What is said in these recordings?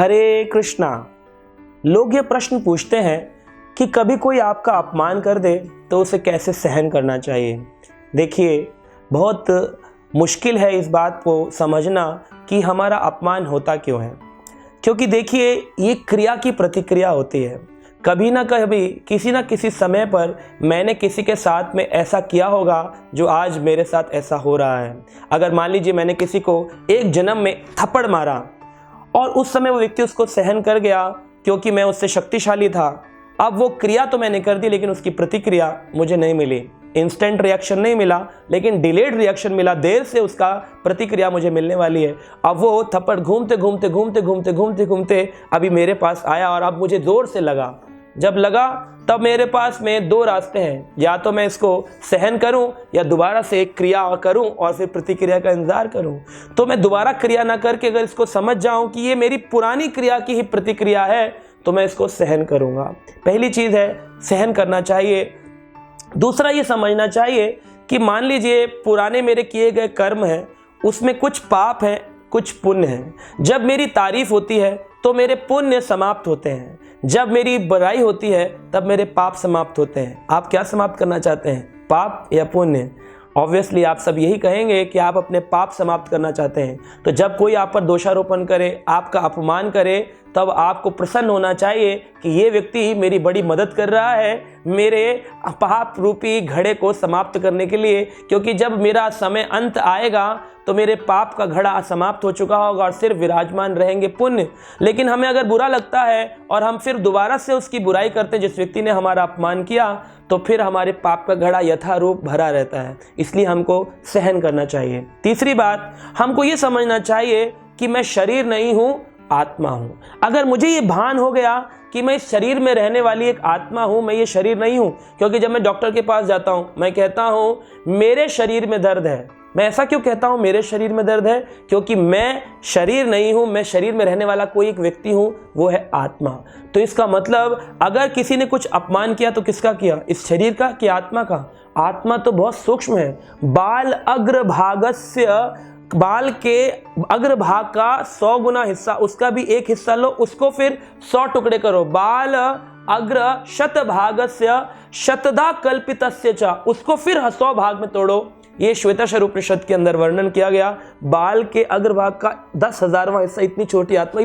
हरे कृष्णा। लोग ये प्रश्न पूछते हैं कि कभी कोई आपका अपमान कर दे तो उसे कैसे सहन करना चाहिए। देखिए, बहुत मुश्किल है इस बात को समझना कि हमारा अपमान होता क्यों है, क्योंकि देखिए ये क्रिया की प्रतिक्रिया होती है। कभी ना कभी किसी ना किसी समय पर मैंने किसी के साथ में ऐसा किया होगा जो आज मेरे साथ ऐसा हो रहा है। अगर मान लीजिए मैंने किसी को एक जन्म में थप्पड़ मारा और उस समय वो व्यक्ति उसको सहन कर गया क्योंकि मैं उससे शक्तिशाली था। अब वो क्रिया तो मैंने कर दी लेकिन उसकी प्रतिक्रिया मुझे नहीं मिली। इंस्टेंट रिएक्शन नहीं मिला लेकिन डिलेड रिएक्शन मिला, देर से उसका प्रतिक्रिया मुझे मिलने वाली है। अब वो थप्पड़ घूमते घूमते घूमते घूमते घूमते घूमते अभी मेरे पास आया और अब मुझे जोर से लगा। जब लगा तब मेरे पास में दो रास्ते हैं, या तो मैं इसको सहन करूं या दोबारा से एक क्रिया करूं और फिर प्रतिक्रिया का इंतजार करूं। तो मैं दोबारा क्रिया ना करके अगर इसको समझ जाऊं कि ये मेरी पुरानी क्रिया की ही प्रतिक्रिया है तो मैं इसको सहन करूंगा। पहली चीज़ है सहन करना चाहिए। दूसरा ये समझना चाहिए कि मान लीजिए पुराने मेरे किए गए कर्म हैं, उसमें कुछ पाप है कुछ पुण्य है। जब मेरी तारीफ होती है तो मेरे पुण्य समाप्त होते हैं, जब मेरी बुराई होती है तब मेरे पाप समाप्त होते हैं। आप क्या समाप्त करना चाहते हैं, पाप या पुण्य? ऑब्वियसली आप सब यही कहेंगे कि आप अपने पाप समाप्त करना चाहते हैं। तो जब कोई आप पर दोषारोपण करे, आपका अपमान करे, तब आपको प्रसन्न होना चाहिए कि ये व्यक्ति मेरी बड़ी मदद कर रहा है मेरे पाप रूपी घड़े को समाप्त करने के लिए, क्योंकि जब मेरा समय अंत आएगा तो मेरे पाप का घड़ा समाप्त हो चुका होगा और सिर्फ विराजमान रहेंगे पुण्य। लेकिन हमें अगर बुरा लगता है और हम फिर दोबारा से उसकी बुराई करते हैं जिस व्यक्ति ने हमारा अपमान किया, तो फिर हमारे पाप का घड़ा यथारूप भरा रहता है। इसलिए हमको सहन करना चाहिए। तीसरी बात, हमको ये समझना चाहिए कि मैं शरीर नहीं हूँ, आत्मा हूँ। अगर मुझे ये भान हो गया कि मैं इस शरीर में रहने वाली एक आत्मा हूँ, मैं ये शरीर नहीं हूँ, क्योंकि जब मैं डॉक्टर के पास जाता हूँ मैं कहता हूँ मेरे शरीर में दर्द है। मैं ऐसा क्यों कहता हूँ मेरे शरीर में दर्द है? क्योंकि मैं शरीर नहीं हूँ, मैं शरीर में रहने वाला कोई एक व्यक्ति हूँ, वो है आत्मा। तो इसका मतलब अगर किसी ने कुछ अपमान किया तो किसका किया, इस शरीर का कि आत्मा का? आत्मा तो बहुत सूक्ष्म है। बाल अग्रभागस्य, बाल के अग्रभाग का 100 गुना हिस्सा, उसका भी एक हिस्सा लो, उसको फिर 100 टुकड़े करो। बाल अग्र शतभागस्य शतधा कल्पितस्य च, उसको फिर 100 भाग में तोड़ो। ये श्वेताश्वर उपनिषद के अंदर वर्णन किया गया। बाल के अग्रभाग का 10,000वां हिस्सा, इतनी छोटी आत्मा,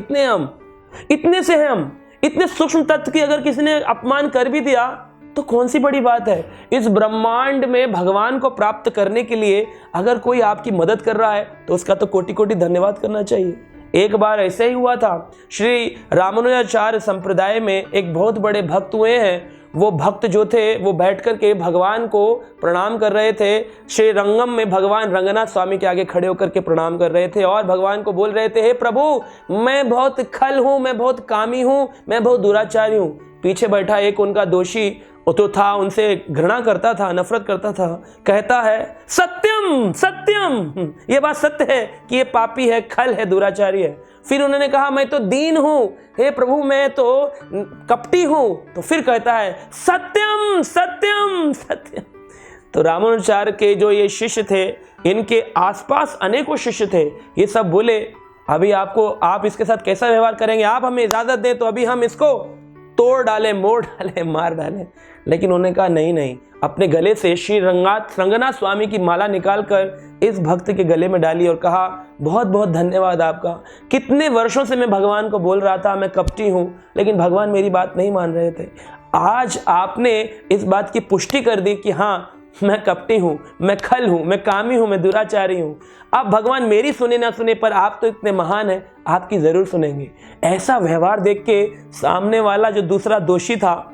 इतने से हैं हम। इतने सूक्ष्म तत्व की अगर किसी ने अपमान कर भी दिया तो कौन सी बड़ी बात है। इस ब्रह्मांड में भगवान को प्राप्त करने के लिए अगर कोई आपकी मदद कर रहा है तो उसका तो कोटि कोटि धन्यवाद करना चाहिए। एक बार ऐसे ही हुआ था, श्री रामानुजाचार्य संप्रदाय में एक बहुत बड़े भक्त हुए हैं। वो भक्त जो थे वो बैठ कर के भगवान को प्रणाम कर रहे थे। श्री रंगम में भगवान रंगनाथ स्वामी के आगे खड़े होकर के प्रणाम कर रहे थे और भगवान को बोल रहे थे, हे प्रभु, मैं बहुत खल हूँ, मैं बहुत कामी हूँ, मैं बहुत दुराचारी हूँ। पीछे बैठा एक उनका दोषी तो था, उनसे घृणा करता था, नफरत करता था। कहता है, सत्यम सत्यम, ये बात सत्य है कि ये पापी है, खल है, दुराचारी है। फिर उन्होंने कहा, मैं तो दीन हूं, हे प्रभु मैं तो कपटी हूं। तो फिर कहता है, सत्यम सत्यम सत्यम। तो रामानुजाचार्य के जो ये शिष्य थे, इनके आसपास अनेकों शिष्य थे, ये सब बोले, अभी आप इसके साथ कैसा व्यवहार करेंगे? आप हमें इजाजत दें तो अभी हम इसको तोड़ डालें, मोड़ डालें, मार डालें। लेकिन उन्होंने कहा, नहीं, अपने गले से श्री रंगनाथ स्वामी की माला निकालकर इस भक्त के गले में डाली और कहा, बहुत बहुत धन्यवाद आपका। कितने वर्षों से मैं भगवान को बोल रहा था मैं कपटी हूँ, लेकिन भगवान मेरी बात नहीं मान रहे थे। आज आपने इस बात की पुष्टि कर दी कि हाँ, मैं कपटी हूँ, मैं खल हूँ, मैं कामी हूँ, मैं दुराचारी हूँ। अब भगवान मेरी सुने ना सुने, पर आप तो इतने महान हैं, आपकी ज़रूर सुनेंगे। ऐसा व्यवहार देख के सामने वाला जो दूसरा दोषी था,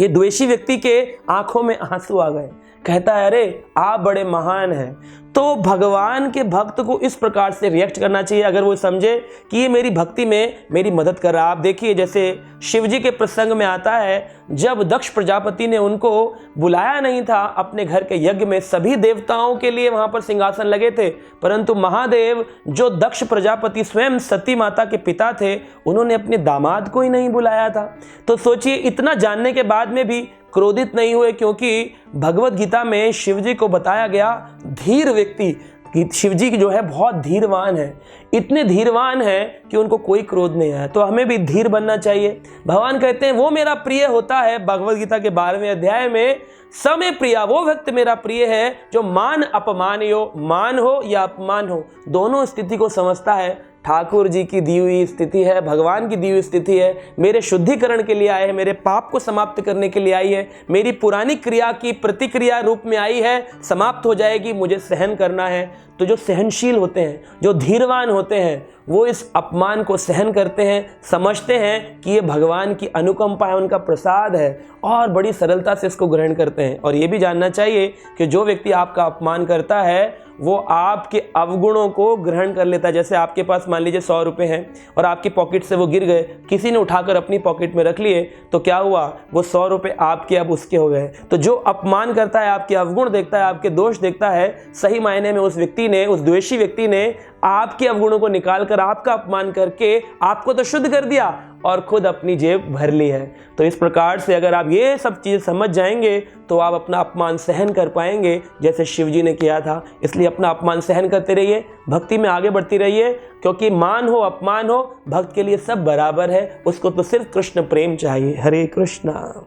ये द्वेषी व्यक्ति के आंखों में आंसू आ गए। कहता है, अरे आप बड़े महान हैं। तो भगवान के भक्त को इस प्रकार से रिएक्ट करना चाहिए अगर वो समझे कि ये मेरी भक्ति में मेरी मदद कर रहा है। आप देखिए, जैसे शिव जी के प्रसंग में आता है, जब दक्ष प्रजापति ने उनको बुलाया नहीं था अपने घर के यज्ञ में, सभी देवताओं के लिए वहां पर सिंहासन लगे थे, परंतु महादेव जो दक्ष प्रजापति स्वयं सती माता के पिता थे, उन्होंने अपने दामाद को ही नहीं बुलाया था। तो सोचिए, इतना जानने के बाद में भी क्रोधित नहीं हुए, क्योंकि भगवत गीता में शिव जी को बताया गया, धीर व्यक्ति कि शिव जी जो है बहुत धीरवान है, इतने धीरवान है कि उनको कोई क्रोध नहीं आया। तो हमें भी धीर बनना चाहिए। भगवान कहते हैं वो मेरा प्रिय होता है, भगवद गीता के 12वें अध्याय में, समय प्रिया वो भक्त मेरा प्रिय है जो मान अपमान मान हो या अपमान हो दोनों स्थिति को समझता है। ठाकुर जी की दी हुई स्थिति है, भगवान की दी हुई स्थिति है, मेरे शुद्धिकरण के लिए आए हैं, मेरे पाप को समाप्त करने के लिए आई है, मेरी पुरानी क्रिया की प्रतिक्रिया रूप में आई है, समाप्त हो जाएगी, मुझे सहन करना है। तो जो सहनशील होते हैं, जो धीरवान होते हैं, वो इस अपमान को सहन करते हैं, समझते हैं कि ये भगवान की अनुकंपा है, उनका प्रसाद है, और बड़ी सरलता से इसको ग्रहण करते हैं। और ये भी जानना चाहिए कि जो व्यक्ति आपका अपमान करता है वो आपके अवगुणों को ग्रहण कर लेता है। जैसे आपके पास मान लीजिए 100 रुपये हैं और आपकी पॉकेट से वो गिर गए, किसी ने उठाकर अपनी पॉकेट में रख लिए, तो क्या हुआ, वो 100 रुपये आपके अब उसके हो गए। तो जो अपमान करता है, आपके अवगुण देखता है, आपके दोष देखता है, सही मायने में उस व्यक्ति ने, उस द्वेषी व्यक्ति ने आपके अवगुणों को निकाल कर आपका अपमान करके आपको तो शुद्ध कर दिया और खुद अपनी जेब भर ली है। तो इस प्रकार से अगर आप ये सब चीज़ समझ जाएंगे तो आप अपना अपमान सहन कर पाएंगे जैसे शिव जी ने किया था। इसलिए अपना अपमान सहन करते रहिए, भक्ति में आगे बढ़ती रहिए, क्योंकि मान हो अपमान हो भक्त के लिए सब बराबर है, उसको तो सिर्फ कृष्ण प्रेम चाहिए। हरे कृष्णा।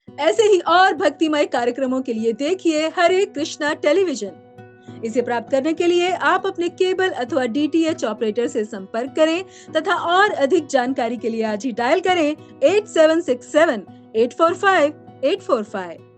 ऐसे ही और भक्तिमय कार्यक्रमों के लिए देखिए हरे कृष्णा टेलीविजन। इसे प्राप्त करने के लिए आप अपने केबल अथवा DTH ऑपरेटर से संपर्क करें तथा और अधिक जानकारी के लिए आज ही डायल करें 8767 845 845।